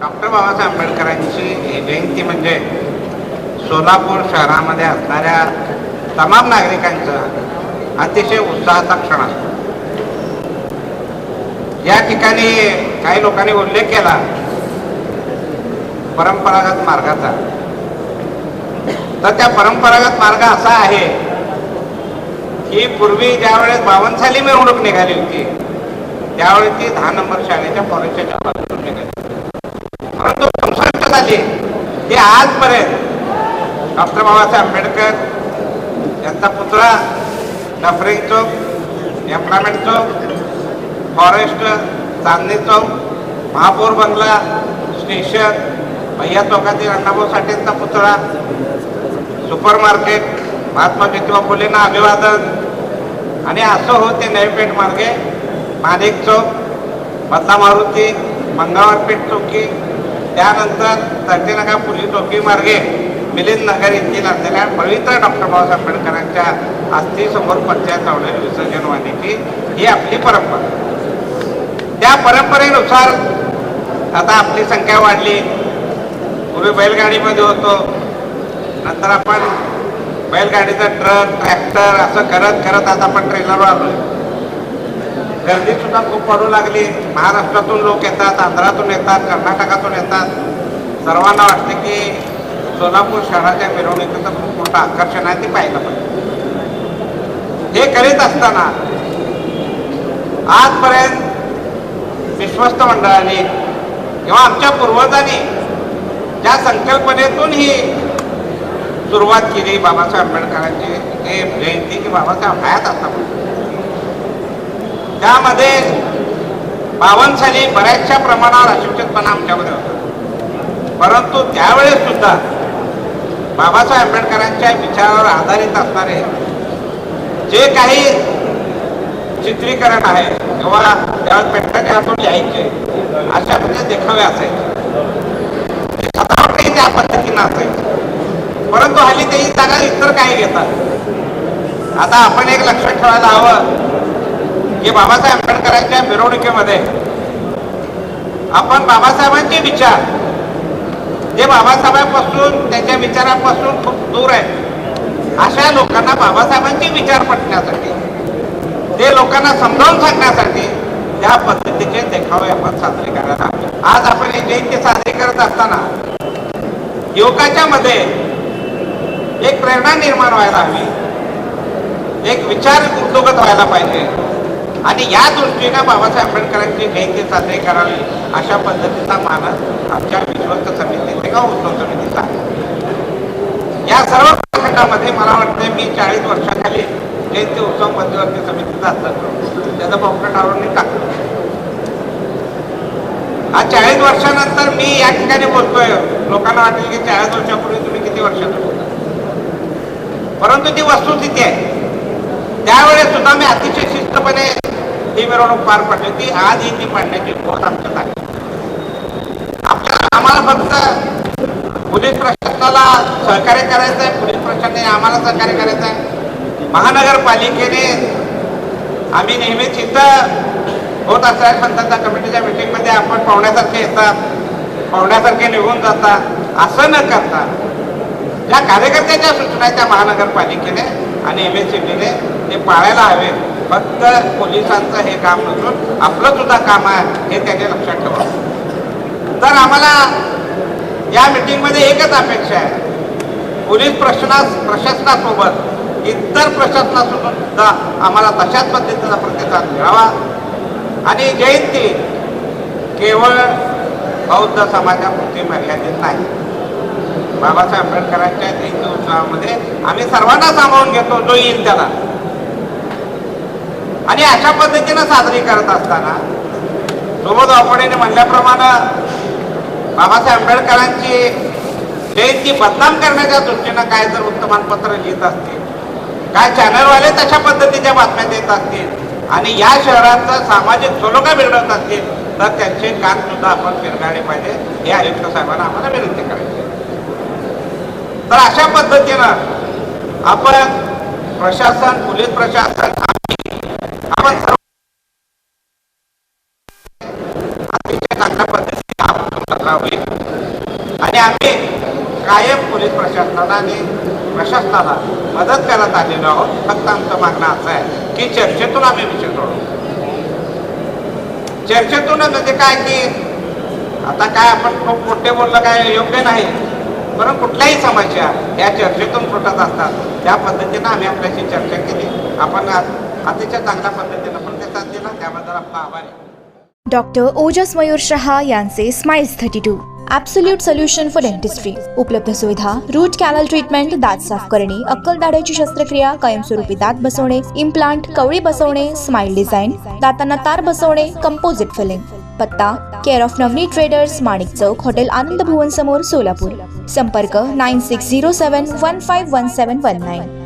Doctor Babasaheb आंबेडकरांची जयंती म्हणजे सोलापूर शहरामध्ये असणाऱ्या तमाम नागरिकांचा अतिशय उत्साहाचा क्षण असतो. या ठिकाणी काही लोकांनी उल्लेख केला परंपरागत मार्गाचा. तर त्या परंपरागत मार्ग असा आहे की पूर्वी ज्यावेळेस 52 साली मिरवणूक निघाली होती त्यावेळी ती 10 नंबर शाळेच्या फॉरेस्टच्या बाजूने निघाली. परंतु 65 साली ते आजपर्यंत डॉक्टर बाबासाहेब आंबेडकर यांचा पुतळा नफरिंग चौक, एम्प्लॉयमेंट चौक, फॉरेस्ट, चांदणी चौक, महापौर बंगला, स्टेशन, भैया चौकातील अण्णाभाऊ साठेंचा पुतळा, सुपर मार्केट, महात्मा ज्योतिबा फुलेंना अभिवादन आणि असं होते नवीपेठ मार्गे माणिक चौक, बदला मारुती, मंगळवार पेठ चौकी, त्यानंतर तर्तीनगर पोलीस चौकी मार्गे मिलिंद नगर येथील असलेल्या पवित्र डॉक्टर बाबासाहेब आंबेडकरांच्या अस्थीसमोर पत्त्या चावलेले विसर्जन वाहण्याची ही आपली परंपरा. त्या परंपरेनुसार आता आपली संख्या वाढली. पूर्वी बैलगाडीमध्ये होतो, नंतर आपण बैलगाडीचं ट्रक, ट्रॅक्टर असं करत करत आता आपण ट्रेलरवर आलोय. गर्दी सुद्धा खूप वाढू लागली. महाराष्ट्रातून लोक येतात, आंध्रातून येतात, कर्नाटकातून येतात. सर्वांना वाटते की सोलापूर शहराच्या मिरवणुकीचं खूप मोठं आकर्षण आहे, ते पाहिलं पाहिजे. हे करीत असताना आजपर्यंत विश्वस्त मंडळाने किंवा आमच्या पूर्वजांनी ज्या संकल्पनेतून ही सुरुवात केली बाबासाहेब आंबेडकरांची हे जयंती की बाबासाहेब हयात असताना, त्यामध्ये 52 साली बऱ्याचशा प्रमाणावर अशिक्षितपणा आमच्यामध्ये होता. परंतु त्यावेळेस सुद्धा बाबासाहेब आंबेडकरांच्या विचारावर आधारित असणारे जे काही चित्रीकरण आहे किंवा त्यावेळेस पेंटाच्या हातून लिहायचे अशा म्हणजे देखावे असायचे, सजावटही त्या पद्धतीनं असायची. परंतु हल्ली ते ही जागा इतर काही घेतात. आता आपण एक लक्षात ठेवायला हवं की बाबासाहेब आंबेडकरांच्या मिरवणुकीमध्ये आपण बाबासाहेबांचे विचार जे बाबासाहेबांपासून त्यांच्या विचारापासून खूप दूर आहे अशा लोकांना बाबासाहेबांचे विचार पटण्यासाठी, ते लोकांना समजावून सांगण्यासाठी त्या पद्धतीचे देखावे आपण साजरे करायला हवे. आज आपण ही जयंती साजरी करत असताना युवकाच्या मध्ये एक प्रेरणा निर्माण व्हायला हवी, एक विचार उद्योगत व्हायला पाहिजे आणि या दृष्टीने बाबासाहेब आंबेडकरांची जयंती साजरी करावी अशा पद्धतीचा मानस आमच्या विश्वस्त समितीचे किंवा उत्सव समितीचा. या सर्व प्रसंगामध्ये मला वाटतं मी 40 वर्षाखाली जयंती उत्सव मध्यवर्ती समितीचा असतात त्याचं पॉम्पलेट आवडून टाकलं. आज 40 वर्षानंतर मी या ठिकाणी बोलतोय. लोकांना वाटेल की 40 वर्षापूर्वी तुम्ही किती वर्षाचं बोलता, परंतु ती वस्तुस्थिती आहे. त्यावेळेस सुद्धा मी अतिशय शिस्तपणे ही मिरवणूक पार पडली होती. आज ही ती पाडण्याची पोहोच आमच्यात आहे. आम्हाला फक्त पोलीस प्रशासनाला सहकार्य करायचं आहे, पोलीस प्रशासनाने आम्हाला सहकार्य करायचं आहे. महानगरपालिकेने आम्ही नेहमीच इथं होत असणाऱ्या संतांच्या कमिटीच्या मिटिंगमध्ये आपण पाहुण्यासारखे येतात, पाहुण्यासारखे निघून जातात असं न करता ज्या कार्यकर्त्याच्या सूचना आहेत त्या महानगरपालिकेने आणि MSCBने ते पाळायला हवे. फक्त पोलिसांचं हे काम नसून आपलं सुद्धा काम आहे हे त्याने लक्षात ठेवावं. तर आम्हाला या मीटिंगमध्ये एकच अपेक्षा आहे, पोलीस प्रशासनासोबत इतर प्रशासनासुद्धा आम्हाला तशाच पद्धतीचा प्रतिसाद मिळावा आणि जयंती केवळ बौद्ध समाजापुरती मर्यादित नाही. बाबासाहेब आंबेडकरांच्या जयंती उत्सवामध्ये आम्ही सर्वांना सामावून घेतो जो येईल त्याला. आणि अशा पद्धतीनं साजरी करत असताना सोबत आपण म्हणल्याप्रमाणे बाबासाहेब आंबेडकरांची जयंती बदनाम करण्याच्या दृष्टीनं काय जर वर्तमानपत्र लिहित असतील, काय चॅनलवाले तशा पद्धतीच्या बातम्या देत असतील आणि या शहराचं सामाजिक सलोखा बिघडत असतील तर त्यांचे कान सुद्धा आपण फिरगाळले पाहिजे हे आयुक्त साहेबांना आम्हाला विनंती करायची. तर अशा पद्धतीनं आपण प्रशासन, पोलीस प्रशासन आपण सर्व अतिशय चांगल्या पद्धतीने चांगला होईल. आणि आम्ही कायम पोलीस प्रशासनाला आणि प्रशासनाला मदत करत आलेलो आहोत. फक्त आमचं मागणं असं आहे की चर्चेतून आम्ही विषय सोडवू. चर्चेतून म्हणजे काय की आता काय आपण खूप मोठे बोललं काय योग्य नाही, परंतु कुठल्याही समस्या या चर्चेतून सुटत असतात. त्या पद्धतीनं आम्ही आपल्याशी चर्चा केली. आपण अतिशय चांगल्या पद्धतीनं प्रतिसाद दिला, त्याबद्दल आपला आभार आहे. डॉक्टर ओजस मयूर शहा यांचे smiles 32 absolute solution for dentistry. उपलब्ध सुविधा: रूट कॅनल ट्रीटमेंट, दात साफ करणे, अक्कल दाढेची शस्त्रक्रिया, कायमस्वरूपी दात बसवणे, इम्प्लांट, कवळी बसवणे, स्माइल डिझाईन, दातांना तार बसवणे, कंपोजिट फिलिंग. पत्ता: care of Navneet traders, Manik Chowk, hotel Anand Bhuvan समोर, सोलापूर. संपर्क: 9607151719.